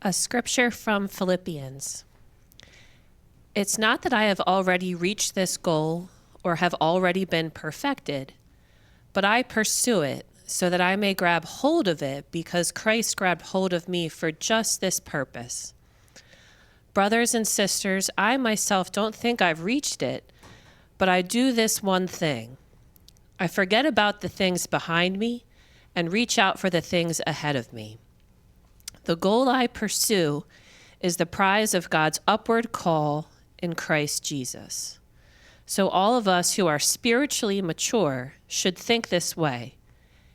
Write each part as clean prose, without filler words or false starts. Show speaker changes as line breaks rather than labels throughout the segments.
A scripture from Philippians. It's not that I have already reached this goal or have already been perfected, but I pursue it so that I may grab hold of it because Christ grabbed hold of me for just this purpose. Brothers and sisters, I myself don't think I've reached it, but I do this one thing. I forget about the things behind me and reach out for the things ahead of me. The goal I pursue is the prize of God's upward call in Christ Jesus. So all of us who are spiritually mature should think this way.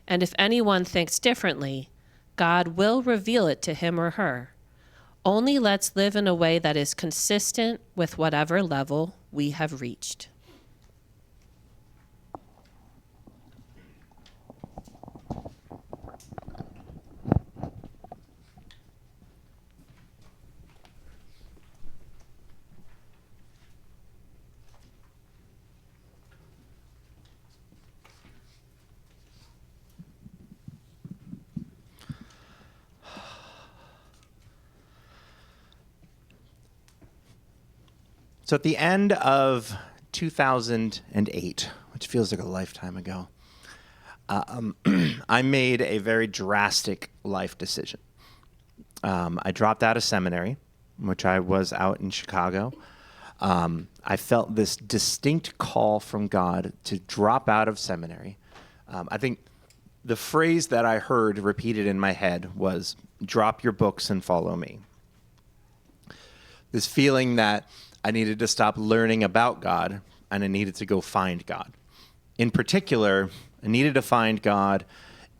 And if anyone thinks differently, God will reveal it to him or her. Only let's live in a way that is consistent with whatever level we have reached.
So at the end of 2008, which feels like a lifetime ago, I made a very drastic life decision. I dropped out of seminary, which I was out in Chicago. I felt this distinct call from God to drop out of seminary. I think the phrase that I heard repeated in my head was, "Drop your books and follow me." This feeling that I needed to stop learning about God, and I needed to go find God. In particular, I needed to find God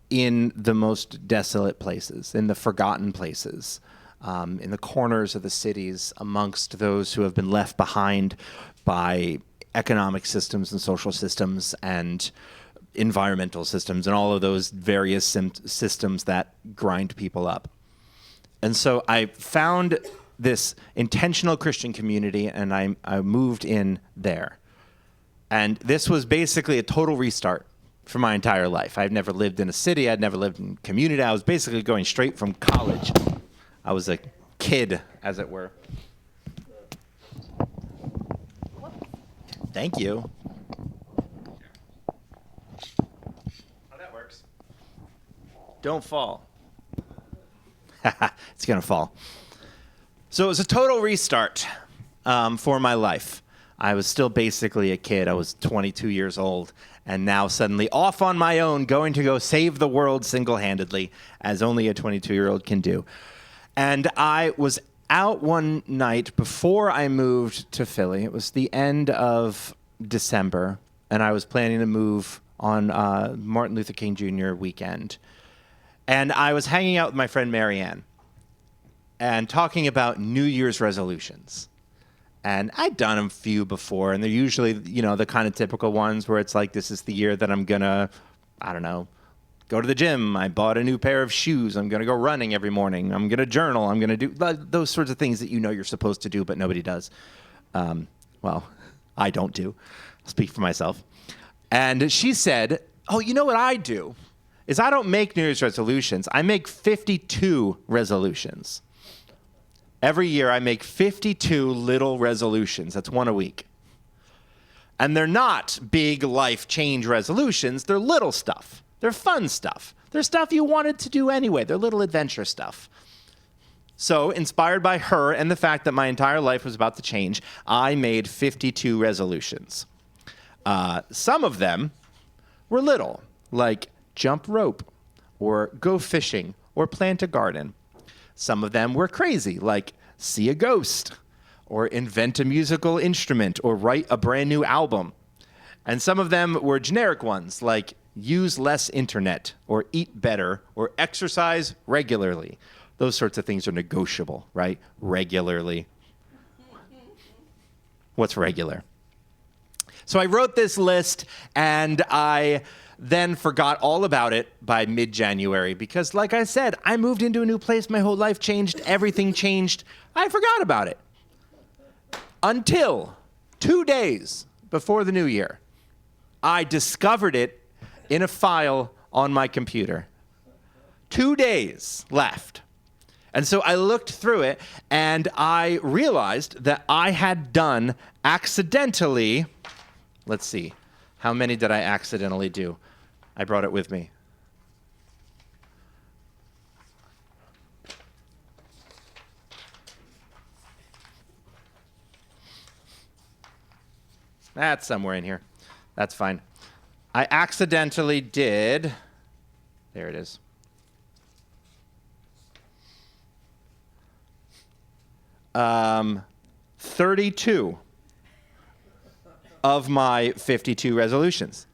in the most desolate places, in the forgotten places, in the corners of the cities, amongst those who have been left behind by economic systems and social systems and environmental systems and all of those various systems that grind people up. And so I found this intentional Christian community, and I moved in there. And this was basically a total restart for my entire life. I've never lived in a city. I'd never lived in community. I was basically going straight from college. I was a kid, as it were. Thank you. Oh, that works. Don't fall. It's going to fall. So it was a total restart for my life. I was still basically a kid. I was 22 years old, and now suddenly off on my own, going to go save the world single-handedly, as only a 22-year-old can do. And I was out one night before I moved to Philly. It was the end of December, and I was planning to move on Martin Luther King Jr. weekend. And I was hanging out with my friend Marianne and talking about New Year's resolutions. And I'd done a few before, and they're usually, the kind of typical ones where it's like, this is the year that I'm gonna, go to the gym. I bought a new pair of shoes. I'm gonna go running every morning. I'm gonna journal. I'm gonna do those sorts of things that you're supposed to do, but nobody does. Well, I don't do. I'll speak for myself. And she said, oh, you know what I do? Is I don't make New Year's resolutions. I make 52 resolutions. Every year I make 52 little resolutions. That's one a week. And they're not big life change resolutions. They're little stuff. They're fun stuff. They're stuff you wanted to do anyway. They're little adventure stuff. So, inspired by her and the fact that my entire life was about to change, I made 52 resolutions. Some of them were little, like jump rope, or go fishing, or plant a garden. Some of them were crazy, like see a ghost, or invent a musical instrument, or write a brand new album. And some of them were generic ones, like use less internet, or eat better, or exercise regularly. Those sorts of things are negotiable, right? Regularly. What's regular? So I wrote this list, and I then forgot all about it by mid-January because, like I said, I moved into a new place. My whole life changed. Everything changed. I forgot about it until 2 days before the new year. I discovered it in a file on my computer. 2 days left. And so I looked through it, and I realized that I had done accidentally, let's see, how many did I accidentally do? I brought it with me. That's somewhere in here. That's fine. I accidentally did, there it is. 32 of my 52 resolutions.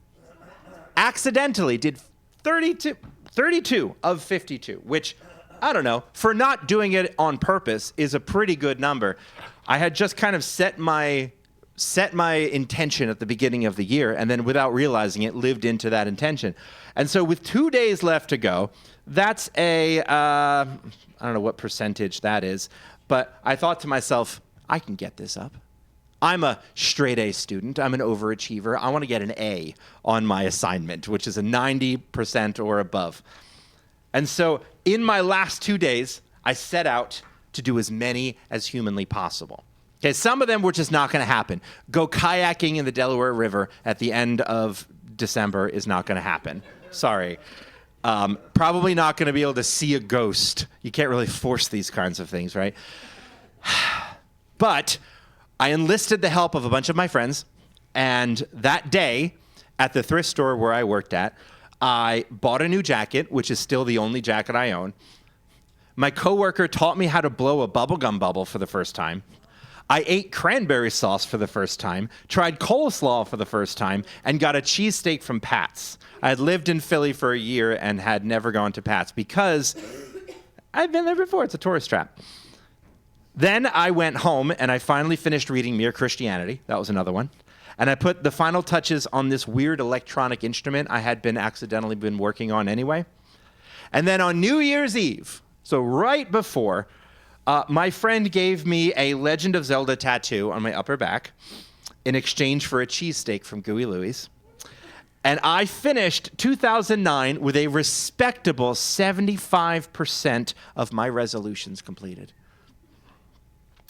Accidentally did 32 of 52, which, I don't know, for not doing it on purpose is a pretty good number. I had just kind of set my intention at the beginning of the year, and then without realizing it, lived into that intention. And so with 2 days left to go, that's I don't know what percentage that is, but I thought to myself, I can get this up. I'm a straight A student. I'm an overachiever. I want to get an A on my assignment, which is a 90% or above. And so in my last 2 days, I set out to do as many as humanly possible. Okay, some of them were just not going to happen. Go kayaking in the Delaware River at the end of December is not going to happen. Sorry. Probably not going to be able to see a ghost. You can't really force these kinds of things, right? But I enlisted the help of a bunch of my friends, and that day at the thrift store where I worked at, I bought a new jacket, which is still the only jacket I own. My coworker taught me how to blow a bubblegum bubble for the first time. I ate cranberry sauce for the first time, tried coleslaw for the first time, and got a cheesesteak from Pat's. I had lived in Philly for a year and had never gone to Pat's because I've been there before. It's a tourist trap. Then I went home and I finally finished reading Mere Christianity. That was another one. And I put the final touches on this weird electronic instrument I had accidentally been working on anyway. And then on New Year's Eve, so right before, my friend gave me a Legend of Zelda tattoo on my upper back in exchange for a cheesesteak from Gooey Louie's. And I finished 2009 with a respectable 75% of my resolutions completed.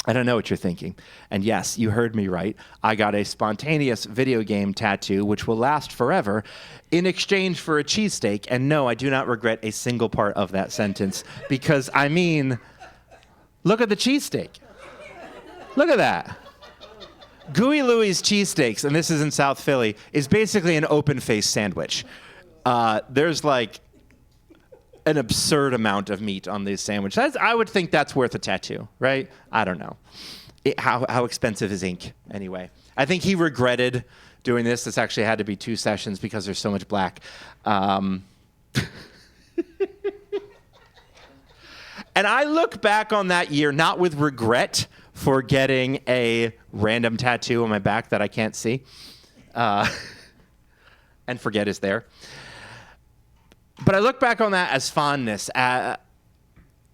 I don't know what you're thinking. And yes, you heard me right. I got a spontaneous video game tattoo, which will last forever, in exchange for a cheesesteak. And no, I do not regret a single part of that sentence because, I mean, look at the cheesesteak. Look at that. Gooey Louie's cheesesteaks, and this is in South Philly, is basically an open-faced sandwich. There's like an absurd amount of meat on these sandwiches. I would think that's worth a tattoo, right? I don't know. How expensive is ink, anyway? I think he regretted doing this. This actually had to be 2 sessions because there's so much black. And I look back on that year not with regret for getting a random tattoo on my back that I can't see and forget is there. But I look back on that as fondness at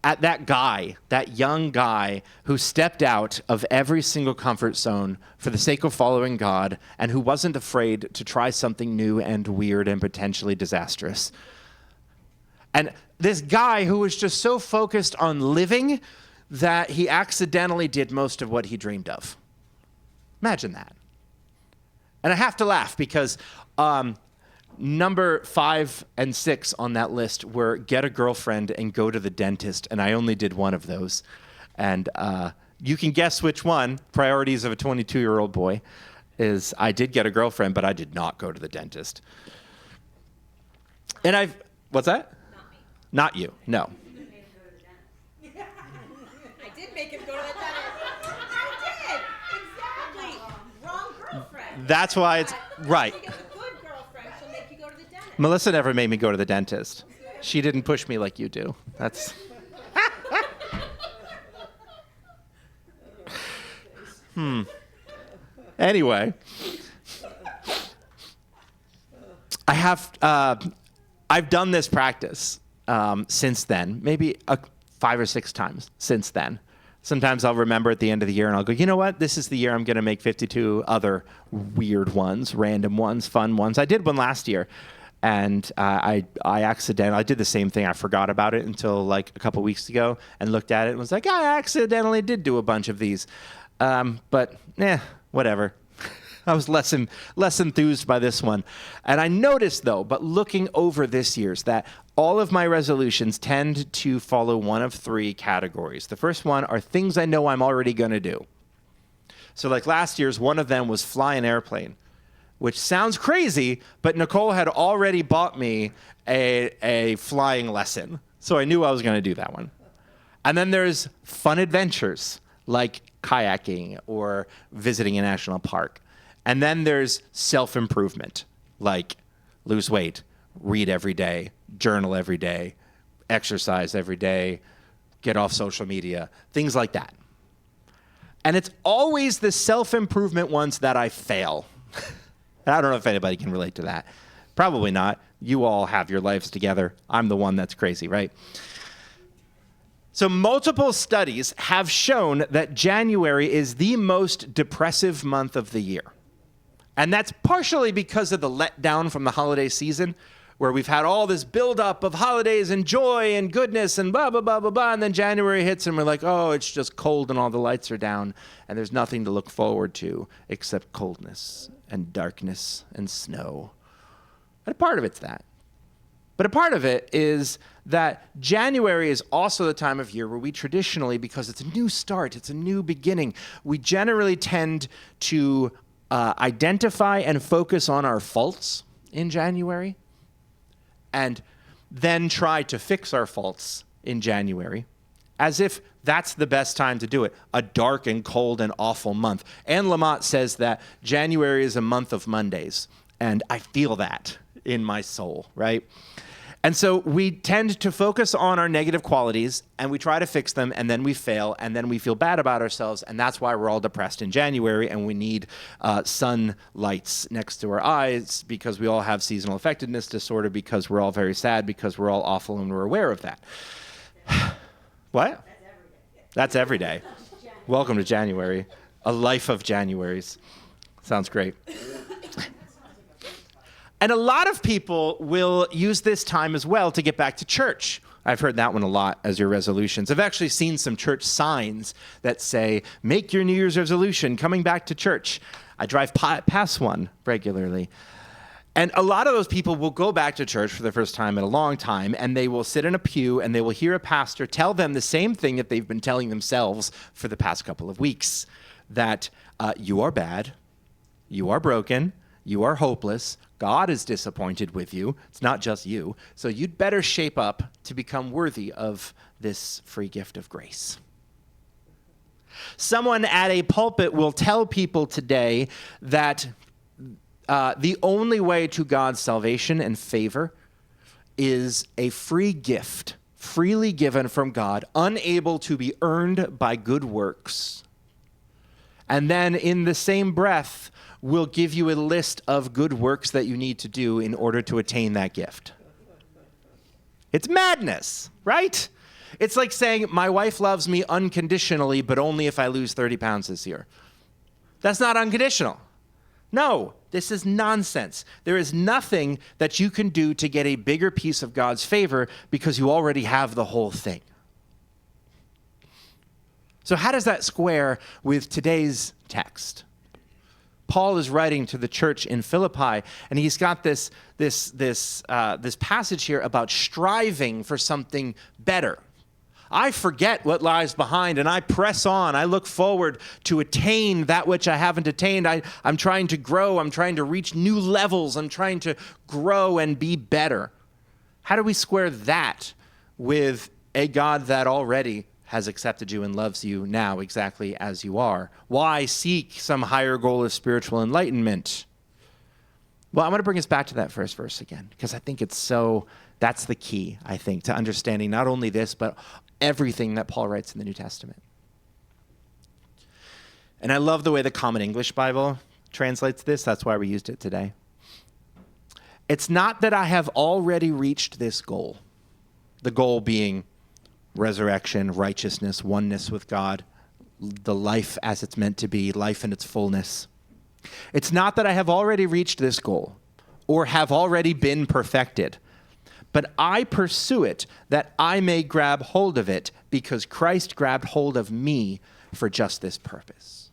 that guy, that young guy who stepped out of every single comfort zone for the sake of following God and who wasn't afraid to try something new and weird and potentially disastrous. And this guy who was just so focused on living that he accidentally did most of what he dreamed of. Imagine that. And I have to laugh because number 5 and 6 on that list were get a girlfriend and go to the dentist, and I only did one of those. And you can guess which one, priorities of a 22-year-old boy, is I did get a girlfriend, but I did not go to the dentist. And what's that? Not you, no.
I did make him go to the dentist. I did, exactly. Wrong girlfriend.
That's why it's, right.
She gets a good girlfriend, she'll make you go to the dentist.
Melissa never made me go to the dentist. She didn't push me like you do. That's... Anyway. I've done this practice since then, maybe 5 or 6 times since then. Sometimes I'll remember at the end of the year and I'll go, you know what? This is the year I'm going to make 52 other weird ones, random ones, fun ones. I did one last year. And I did the same thing. I forgot about it until like a couple weeks ago and looked at it and was like, I accidentally did do a bunch of these. But whatever. I was less enthused by this one. And I noticed, though, but looking over this year's, that all of my resolutions tend to follow one of three categories. The first one are things I know I'm already going to do. So like last year's, one of them was fly an airplane, which sounds crazy, but Nicole had already bought me a flying lesson. So I knew I was going to do that one. And then there's fun adventures like kayaking or visiting a national park. And then there's self-improvement, like lose weight, read every day, journal every day, exercise every day, get off social media, things like that. And it's always the self-improvement ones that I fail. I don't know if anybody can relate to that. Probably not. You all have your lives together. I'm the one that's crazy, right? So multiple studies have shown that January is the most depressive month of the year. And that's partially because of the letdown from the holiday season, where we've had all this buildup of holidays and joy and goodness and blah, blah, blah, blah, blah. And then January hits and we're like, oh, it's just cold and all the lights are down and there's nothing to look forward to except coldness and darkness and snow. And a part of it's that. But a part of it is that January is also the time of year where we traditionally, because it's a new start, it's a new beginning, we generally tend to identify and focus on our faults in January and then try to fix our faults in January as if that's the best time to do it, a dark and cold and awful month. Anne Lamott says that January is a month of Mondays, and I feel that in my soul, right? And so we tend to focus on our negative qualities and we try to fix them and then we fail and then we feel bad about ourselves, and that's why we're all depressed in January and we need sun lights next to our eyes because we all have seasonal affectiveness disorder because we're all very sad because we're all awful and we're aware of that. What? That's every day. Welcome to January. A life of Januaries. Sounds great. And a lot of people will use this time as well to get back to church. I've heard that one a lot as your resolutions. I've actually seen some church signs that say, make your New Year's resolution coming back to church. I drive past one regularly. And a lot of those people will go back to church for the first time in a long time, and they will sit in a pew and they will hear a pastor tell them the same thing that they've been telling themselves for the past couple of weeks, that you are bad, you are broken, you are hopeless, God is disappointed with you. It's not just you. So you'd better shape up to become worthy of this free gift of grace. Someone at a pulpit will tell people today that the only way to God's salvation and favor is a free gift, freely given from God, unable to be earned by good works. And then in the same breath, will give you a list of good works that you need to do in order to attain that gift. It's madness, right? It's like saying, my wife loves me unconditionally, but only if I lose 30 pounds this year. That's not unconditional. No, this is nonsense. There is nothing that you can do to get a bigger piece of God's favor because you already have the whole thing. So how does that square with today's text? Paul is writing to the church in Philippi, and he's got this passage here about striving for something better. I forget what lies behind, and I press on. I look forward to attain that which I haven't attained. I'm trying to grow. I'm trying to reach new levels. I'm trying to grow and be better. How do we square that with a God that already has accepted you and loves you now exactly as you are? Why seek some higher goal of spiritual enlightenment? Well, I'm going to bring us back to that first verse again, because I think that's the key, I think, to understanding not only this, but everything that Paul writes in the New Testament. And I love the way the Common English Bible translates this. That's why we used it today. It's not that I have already reached this goal, the goal being resurrection, righteousness, oneness with God, the life as it's meant to be, life in its fullness. It's not that I have already reached this goal, or have already been perfected. But I pursue it that I may grab hold of it because Christ grabbed hold of me for just this purpose.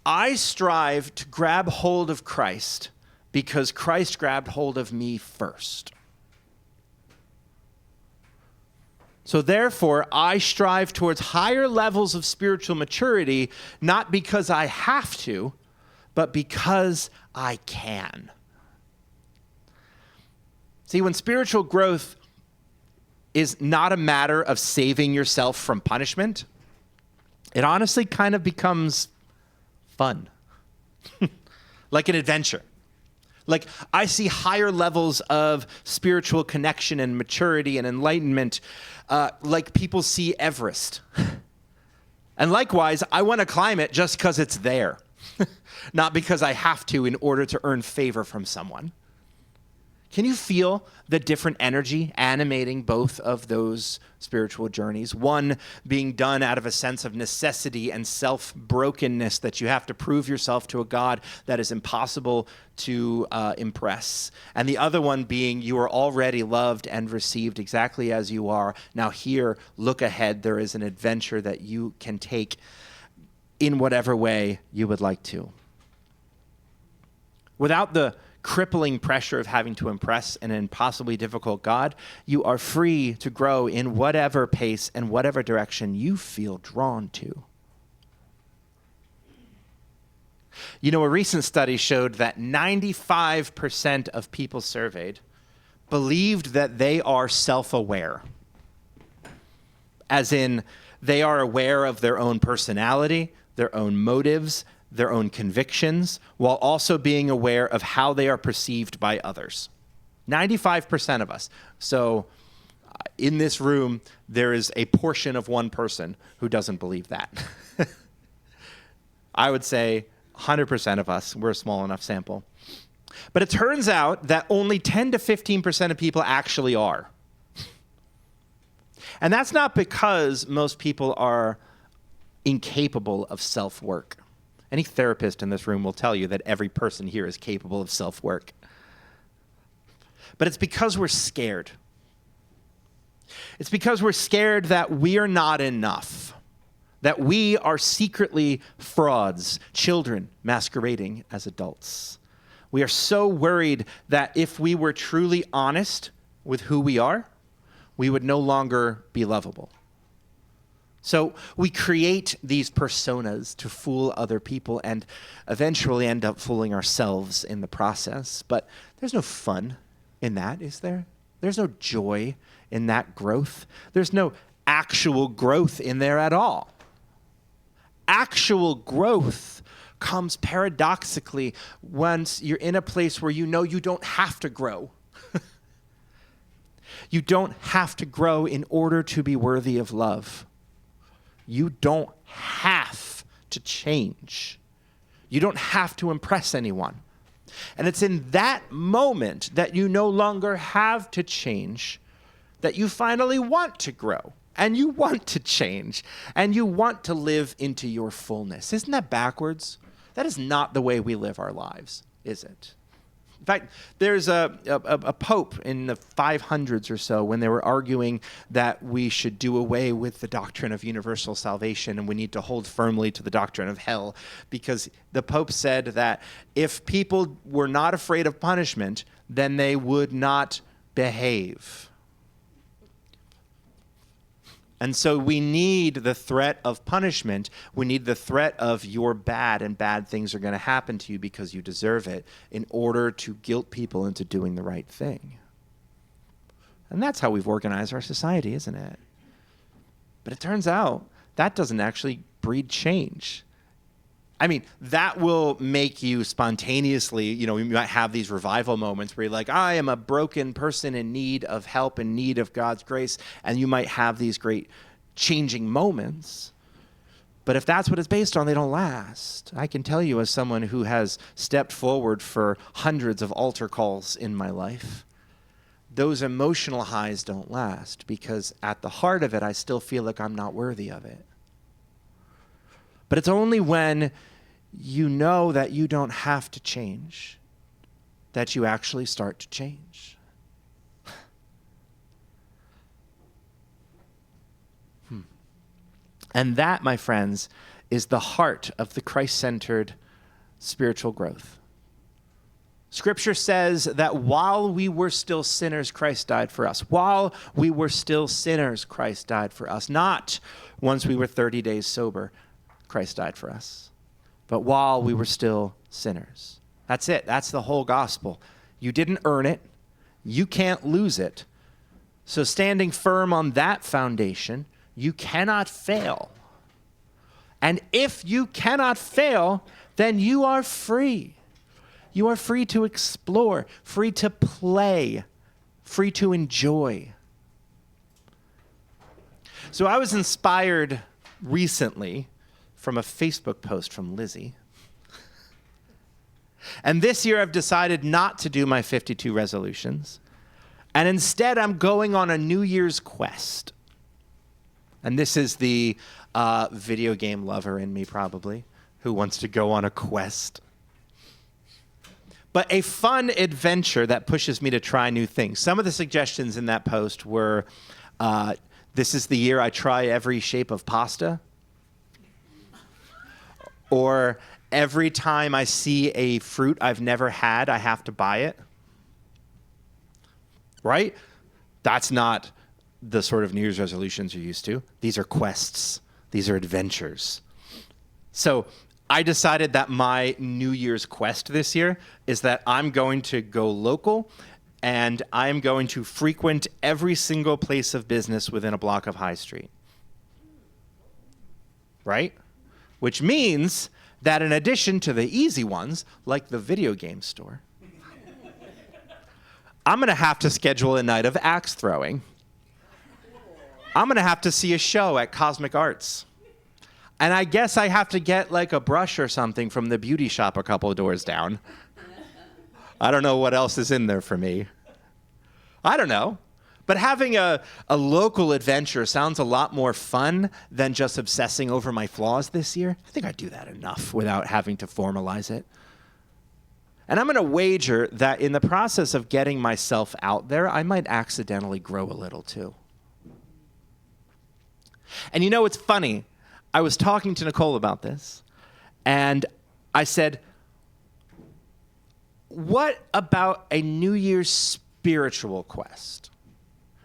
I strive to grab hold of Christ because Christ grabbed hold of me first. So therefore, I strive towards higher levels of spiritual maturity, not because I have to, but because I can. See, when spiritual growth is not a matter of saving yourself from punishment, it honestly kind of becomes fun, like an adventure. Like, I see higher levels of spiritual connection and maturity and enlightenment, like people see Everest. And likewise, I want to climb it just because it's there, not because I have to in order to earn favor from someone. Can you feel the different energy animating both of those spiritual journeys? One being done out of a sense of necessity and self-brokenness, that you have to prove yourself to a God that is impossible to impress. And the other one being you are already loved and received exactly as you are. Now here, look ahead. There is an adventure that you can take in whatever way you would like to. Without the crippling pressure of having to impress an impossibly difficult God, you are free to grow in whatever pace and whatever direction you feel drawn to. You know, a recent study showed that 95% of people surveyed believed that they are self-aware, as in they are aware of their own personality, their own motives, their own convictions, while also being aware of how they are perceived by others. 95% of us. So in this room, there is a portion of one person who doesn't believe that. I would say 100% of us. We're a small enough sample. But it turns out that only 10 to 15% of people actually are. And that's not because most people are incapable of self-work. Any therapist in this room will tell you that every person here is capable of self-work. But it's because we're scared. It's because we're scared that we are not enough, that we are secretly frauds, children masquerading as adults. We are so worried that if we were truly honest with who we are, we would no longer be lovable. So we create these personas to fool other people and eventually end up fooling ourselves in the process. But there's no fun in that, is there? There's no joy in that growth. There's no actual growth in there at all. Actual growth comes paradoxically once you're in a place where you know you don't have to grow. You don't have to grow in order to be worthy of love. You don't have to change. You don't have to impress anyone. And it's in that moment that you no longer have to change that you finally want to grow, and you want to change, and you want to live into your fullness. Isn't that backwards? That is not the way we live our lives, is it? In fact, there's a pope in the 500s or so when they were arguing that we should do away with the doctrine of universal salvation and we need to hold firmly to the doctrine of hell, because the pope said that if people were not afraid of punishment, then they would not behave. And so we need the threat of punishment. We need the threat of you're bad and bad things are going to happen to you because you deserve it, in order to guilt people into doing the right thing. And that's how we've organized our society, isn't it? But it turns out that doesn't actually breed change. I mean, that will make you spontaneously, you might have these revival moments where you're like, I am a broken person in need of help, in need of God's grace. And you might have these great changing moments. But if that's what it's based on, they don't last. I can tell you, as someone who has stepped forward for hundreds of altar calls in my life, those emotional highs don't last, because at the heart of it, I still feel like I'm not worthy of it. But it's only when you know that you don't have to change, that you actually start to change. And that, my friends, is the heart of the Christ-centered spiritual growth. Scripture says that while we were still sinners, Christ died for us. While we were still sinners, Christ died for us. Not once we were 30 days sober, Christ died for us. But while we were still sinners. That's it. That's the whole gospel. You didn't earn it. You can't lose it. So standing firm on that foundation, you cannot fail. And if you cannot fail, then you are free. You are free to explore, free to play, free to enjoy. So I was inspired recently from a Facebook post from Lizzie. And this year I've decided not to do my 52 resolutions. And instead I'm going on a New Year's quest. And this is the video game lover in me probably, who wants to go on a quest. But a fun adventure that pushes me to try new things. Some of the suggestions in that post were, this is the year I try every shape of pasta. Or every time I see a fruit I've never had, I have to buy it. Right? That's not the sort of New Year's resolutions you're used to. These are quests. These are adventures. So I decided that my New Year's quest this year is that I'm going to go local and I'm going to frequent every single place of business within a block of High Street. Right? Which means that in addition to the easy ones, like the video game store, I'm going to have to schedule a night of axe throwing. I'm going to have to see a show at Cosmic Arts. And I guess I have to get like a brush or something from the beauty shop a couple of doors down. I don't know what else is in there for me. I don't know. But having a local adventure sounds a lot more fun than just obsessing over my flaws this year. I think I do that enough without having to formalize it. And I'm going to wager that in the process of getting myself out there, I might accidentally grow a little too. And you know, it's funny. I was talking to Nicole about this, and I said, what about a New Year's spiritual quest?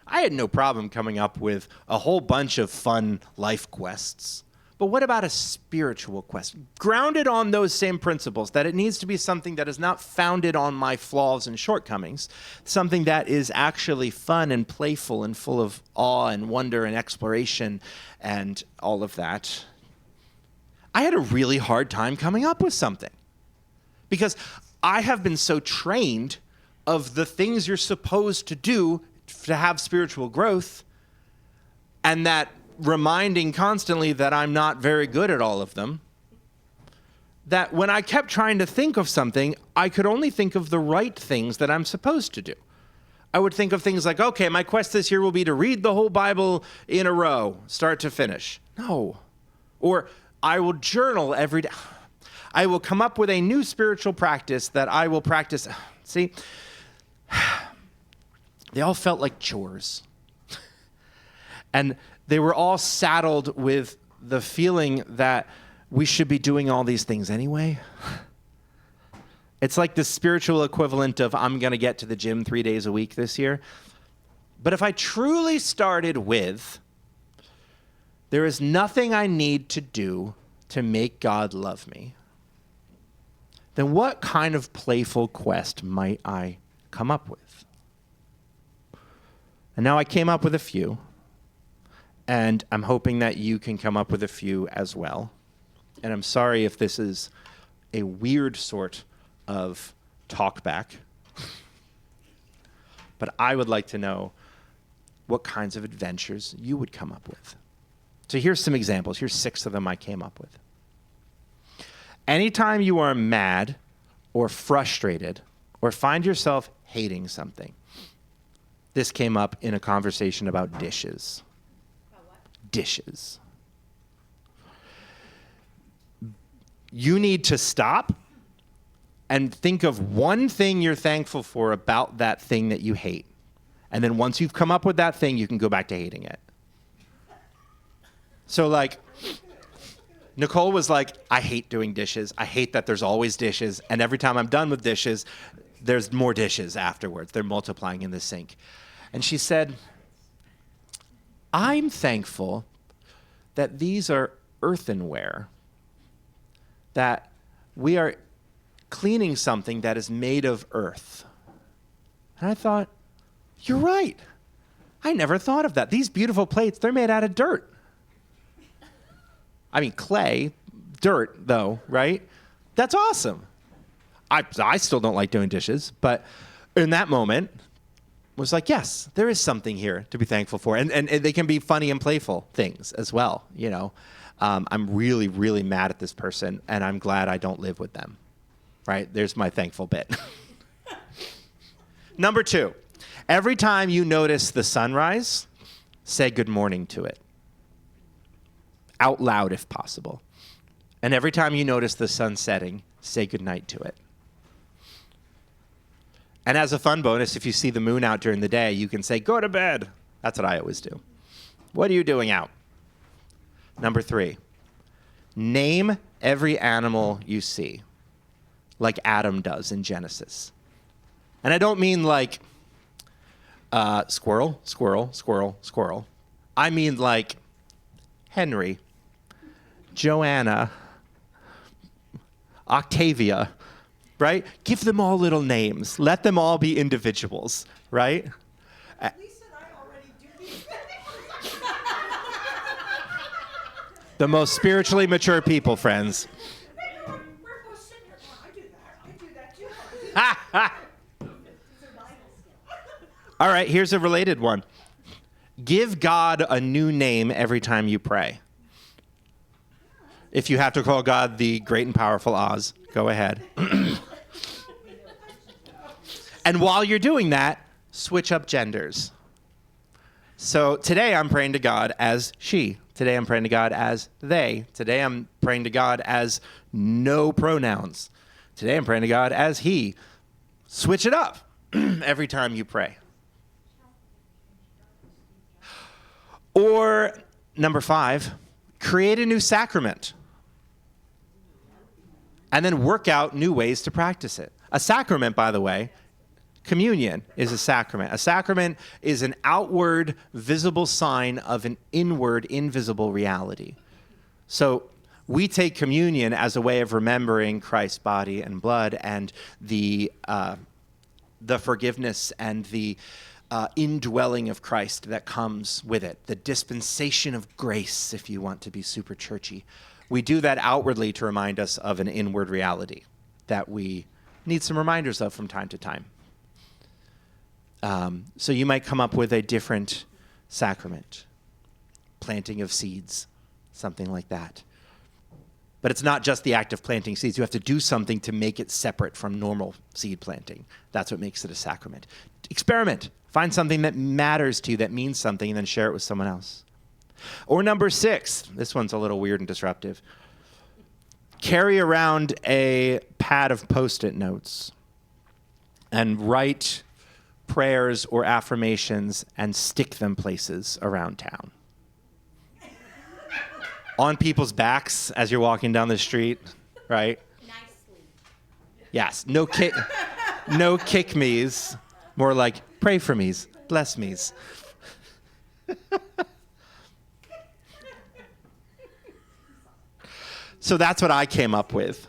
I had no problem coming up with a whole bunch of fun life quests. But what about a spiritual quest? Grounded on those same principles, that it needs to be something that is not founded on my flaws and shortcomings, something that is actually fun and playful and full of awe and wonder and exploration and all of that. I had a really hard time coming up with something because I have been so trained of the things you're supposed to do to have spiritual growth, and that reminding constantly that I'm not very good at all of them, that when I kept trying to think of something, I could only think of the right things that I'm supposed to do. I would think of things like, okay, my quest this year will be to read the whole Bible in a row, start to finish. No. Or I will journal every day. I will come up with a new spiritual practice that I will practice. See, they all felt like chores. And they were all saddled with the feeling that we should be doing all these things anyway. It's like the spiritual equivalent of I'm going to get to the gym 3 days a week this year. But if I truly started with, there is nothing I need to do to make God love me, then what kind of playful quest might I come up with? And now I came up with a few. And I'm hoping that you can come up with a few as well. And I'm sorry if this is a weird sort of talk back. But I would like to know what kinds of adventures you would come up with. So here's some examples. Here's 6 of them I came up with. Anytime you are mad or frustrated or find yourself hating something. This came up in a conversation about dishes. Dishes. You need to stop and think of one thing you're thankful for about that thing that you hate. And then once you've come up with that thing, you can go back to hating it. So like, Nicole was like, I hate doing dishes. I hate that there's always dishes. And every time I'm done with dishes, there's more dishes afterwards. They're multiplying in the sink. And she said, I'm thankful that these are earthenware, that we are cleaning something that is made of earth. And I thought, you're right. I never thought of that. These beautiful plates, they're made out of dirt. I mean, clay, dirt, though, right? That's awesome. I still don't like doing dishes, but in that moment, was like, yes, there is something here to be thankful for. And they can be funny and playful things as well, you know. I'm really, really mad at this person, and I'm glad I don't live with them, right? There's my thankful bit. Number 2, every time you notice the sunrise, say good morning to it. Out loud if possible. And every time you notice the sun setting, say good night to it. And as a fun bonus, if you see the moon out during the day, you can say, go to bed. That's what I always do. What are you doing out? Number 3, name every animal you see, like Adam does in Genesis. And I don't mean like squirrel, squirrel, squirrel, squirrel. I mean like Henry, Joanna, Octavia, right? Give them all little names. Let them all be individuals, right?
Lisa and I already do these things.
The most spiritually mature people, friends.
We're both sitting here going, I do that too. I do that.
All right, here's a related one. Give God a new name every time you pray. If you have to call God the great and powerful Oz, go ahead. And while you're doing that, switch up genders. So today I'm praying to God as she. Today I'm praying to God as they. Today I'm praying to God as no pronouns. Today I'm praying to God as he. Switch it up every time you pray. Or number 5, create a new sacrament. And then work out new ways to practice it. A sacrament, by the way, communion is a sacrament. A sacrament is an outward, visible sign of an inward, invisible reality. So we take communion as a way of remembering Christ's body and blood and the forgiveness and the indwelling of Christ that comes with it, the dispensation of grace, if you want to be super churchy. We do that outwardly to remind us of an inward reality that we need some reminders of from time to time. So you might come up with a different sacrament, planting of seeds, something like that. But it's not just the act of planting seeds. You have to do something to make it separate from normal seed planting. That's what makes it a sacrament. Experiment. Find something that matters to you, that means something, and then share it with someone else. Or number 6, this one's a little weird and disruptive. Carry around a pad of Post-it notes and write prayers or affirmations and stick them places around town. On people's backs as you're walking down the street, right?
Nicely.
Yes, no kick me's, more like pray for me's, bless me's. So that's what I came up with.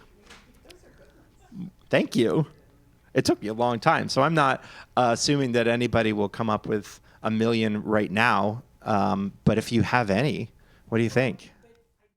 Thank you. It took me a long time, so I'm not assuming that anybody will come up with a million right now. But if you have any, what do you think?